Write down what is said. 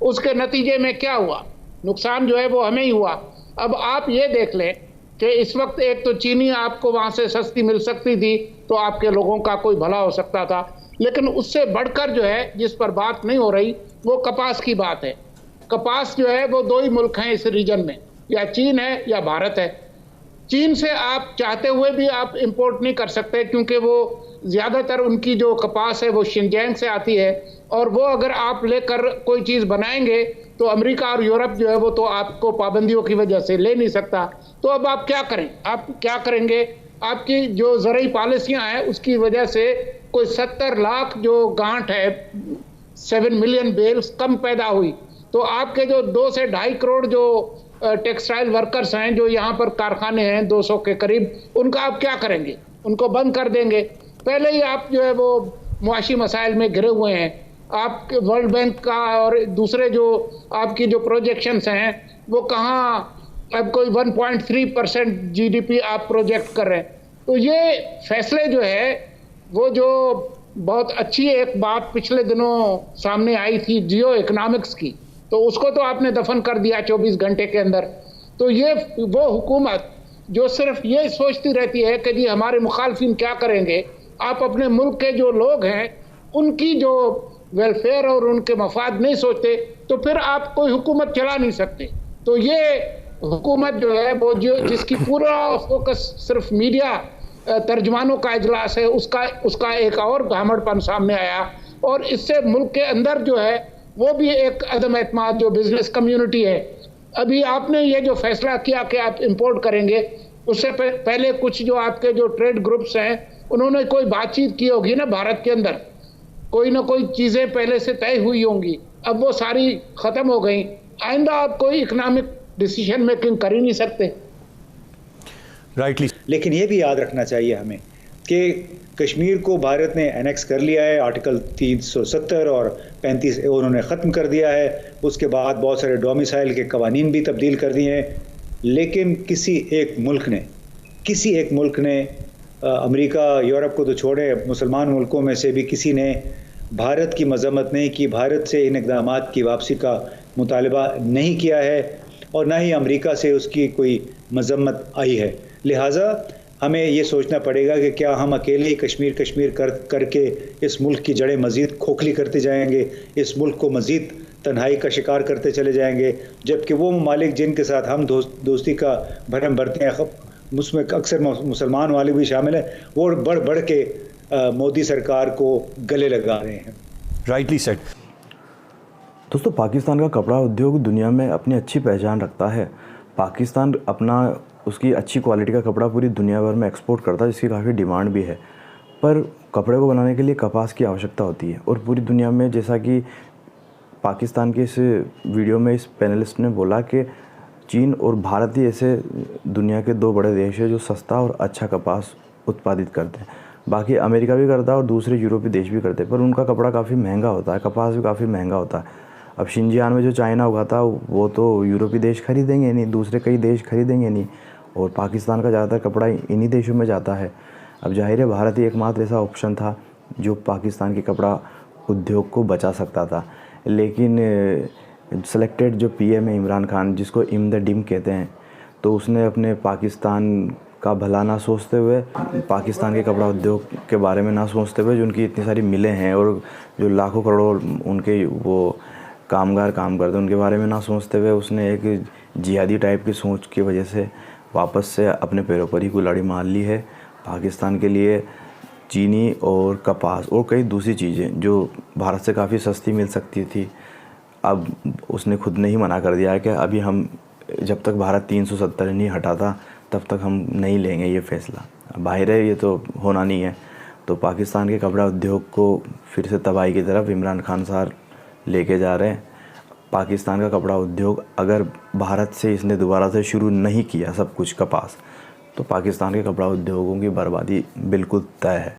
उसके नतीजे में क्या हुआ? नुकसान जो है वो हमें ही हुआ। अब आप ये देख लें कि इस वक्त एक तो चीनी आपको वहां से सस्ती मिल सकती थी, तो आपके लोगों का कोई भला हो सकता था, लेकिन उससे बढ़कर जो है जिस पर बात नहीं हो रही वो कपास की बात है। कपास जो है वो दो ही मुल्क हैं इस रीजन में, या चीन है या भारत है। चीन से आप चाहते हुए भी आप इंपोर्ट नहीं कर सकते, क्योंकि वो ज़्यादातर उनकी जो कपास है वो शिनजैंग से आती है, और वो अगर आप लेकर कोई चीज़ बनाएंगे तो अमेरिका और यूरोप जो है वो तो आपको पाबंदियों की वजह से ले नहीं सकता। तो अब आप क्या करें? आप क्या करेंगे? आपकी जो ज़रूरी पॉलिसियां हैं उसकी वजह से कोई 70 लाख जो गांठ है, 7 मिलियन बेल्स कम पैदा हुई। तो आपके जो 2 से 2.5 करोड़ जो टेक्सटाइल वर्कर्स हैं, जो यहाँ पर कारखाने हैं 200 के करीब, उनका आप क्या करेंगे? उनको बंद कर देंगे। पहले ही आप जो है वो मुआशी मसाइल में घिरे हुए हैं। आप वर्ल्ड बैंक का और दूसरे जो आपकी जो प्रोजेक्शंस हैं वो कहाँ, अब कोई 1.3% जीडीपी आप प्रोजेक्ट कर रहे हैं। तो ये फैसले जो है वो जो बहुत अच्छी एक बात पिछले दिनों सामने आई थी जियो इकोनॉमिक्स की, तो उसको तो आपने दफन कर दिया 24 घंटे के अंदर। तो ये वो हुकूमत जो सिर्फ ये सोचती रहती है कि जी हमारे मुखालफिन क्या करेंगे, आप अपने मुल्क के जो लोग हैं उनकी जो वेलफेयर और उनके मफाद नहीं सोचते, तो फिर आप कोई हुकूमत चला नहीं सकते। तो ये हुकूमत जो है वो जो जिसकी पूरा फोकस सिर्फ मीडिया तर्जमानों का इजलास है, उसका एक और घामड़पन सामने आया, और इससे मुल्क के अंदर जो है वो भी एक अदम एतमाद जो बिजनेस कम्युनिटी है। अभी आपने ये जो फैसला किया कि आप इंपोर्ट करेंगे, उससे पहले कुछ जो आपके जो ट्रेड ग्रुप्स हैं उन्होंने कोई बातचीत की होगी ना भारत के अंदर, कोई ना कोई चीज़ें पहले से तय हुई होंगी, अब वो सारी ख़त्म हो गई। आइंदा आप कोई इकोनॉमिक डिसीजन मेकिंग कर ही नहीं सकते। राइटली। लेकिन ये भी याद रखना चाहिए हमें कि कश्मीर को भारत ने एनेक्स कर लिया है, आर्टिकल 370 और 35 उन्होंने ख़त्म कर दिया है। उसके बाद बहुत सारे डोमिसाइल के कवानीन भी तब्दील कर दिए हैं, लेकिन किसी एक मुल्क ने अमेरिका यूरोप को तो छोड़े, मुसलमान मुल्कों में से भी किसी ने भारत की मजम्मत नहीं की, भारत से इन इक़दामात की वापसी का मुतालबा नहीं किया है, और ना ही अमेरिका से उसकी कोई मजम्मत आई है। लिहाजा हमें ये सोचना पड़ेगा कि क्या हम अकेले ही कश्मीर करके इस मुल्क की जड़ें मज़ीद खोखली करते जाएंगे, इस मुल्क को मज़ीद तन्हाई का शिकार करते चले जाएंगे, जबकि वो ममालिक जिनके साथ हम दोस्ती का भरम भरते हैं, उसमें अक्सर मुसलमान वाले भी शामिल हैं, वो बढ़ बढ़ के मोदी सरकार को गले लगा रहे हैं। Rightly said. दोस्तों, पाकिस्तान का कपड़ा उद्योग दुनिया में अपनी अच्छी पहचान रखता है। पाकिस्तान उसकी अच्छी क्वालिटी का कपड़ा पूरी दुनिया भर में एक्सपोर्ट करता है, जिसकी काफ़ी डिमांड भी है। पर कपड़े को बनाने के लिए कपास की आवश्यकता होती है, और पूरी दुनिया में, जैसा कि पाकिस्तान के इस वीडियो में इस पैनलिस्ट ने बोला कि चीन और भारत ही ऐसे दुनिया के 2 बड़े देश हैं जो सस्ता और अच्छा कपास उत्पादित करते हैं। बाकी अमेरिका भी करता है और दूसरे यूरोपीय देश भी करते हैं, पर उनका कपड़ा काफ़ी महंगा होता है, कपास भी काफ़ी महंगा होता है। अब शिनजियांग में जो चाइना उगाता है वो तो यूरोपीय देश खरीदेंगे नहीं, दूसरे कई देश खरीदेंगे नहीं, और पाकिस्तान का ज़्यादातर कपड़ा इन्हीं देशों में जाता है। अब जाहिर है भारत ही एकमात्र ऐसा ऑप्शन था जो पाकिस्तान के कपड़ा उद्योग को बचा सकता था। लेकिन सेलेक्टेड जो पीएम है इमरान खान, जिसको इम द डिम कहते हैं, तो उसने अपने पाकिस्तान का भला ना सोचते हुए, पाकिस्तान के कपड़ा उद्योग के बारे में ना सोचते हुए, जो उनकी इतनी सारी मिलें हैं और जो लाखों करोड़ उनके वो कामगार काम करते हैं, उनके बारे में ना सोचते हुए, उसने एक जिहादी टाइप की सोच की वजह से वापस से अपने पैरों पर ही कुल्हाड़ी मार ली है। पाकिस्तान के लिए चीनी और कपास और कई दूसरी चीज़ें जो भारत से काफ़ी सस्ती मिल सकती थी, अब उसने खुद ने ही मना कर दिया है कि अभी हम, जब तक भारत 370 नहीं हटाता तब तक हम नहीं लेंगे ये फ़ैसला। बाहर है, ये तो होना नहीं है। तो पाकिस्तान के कपड़ा उद्योग को फिर से तबाही की तरफ इमरान खान साहब लेके जा रहे हैं। पाकिस्तान का कपड़ा उद्योग अगर भारत से इसने दोबारा से शुरू नहीं किया सब कुछ कपास, तो पाकिस्तान के कपड़ा उद्योगों की बर्बादी बिल्कुल तय है।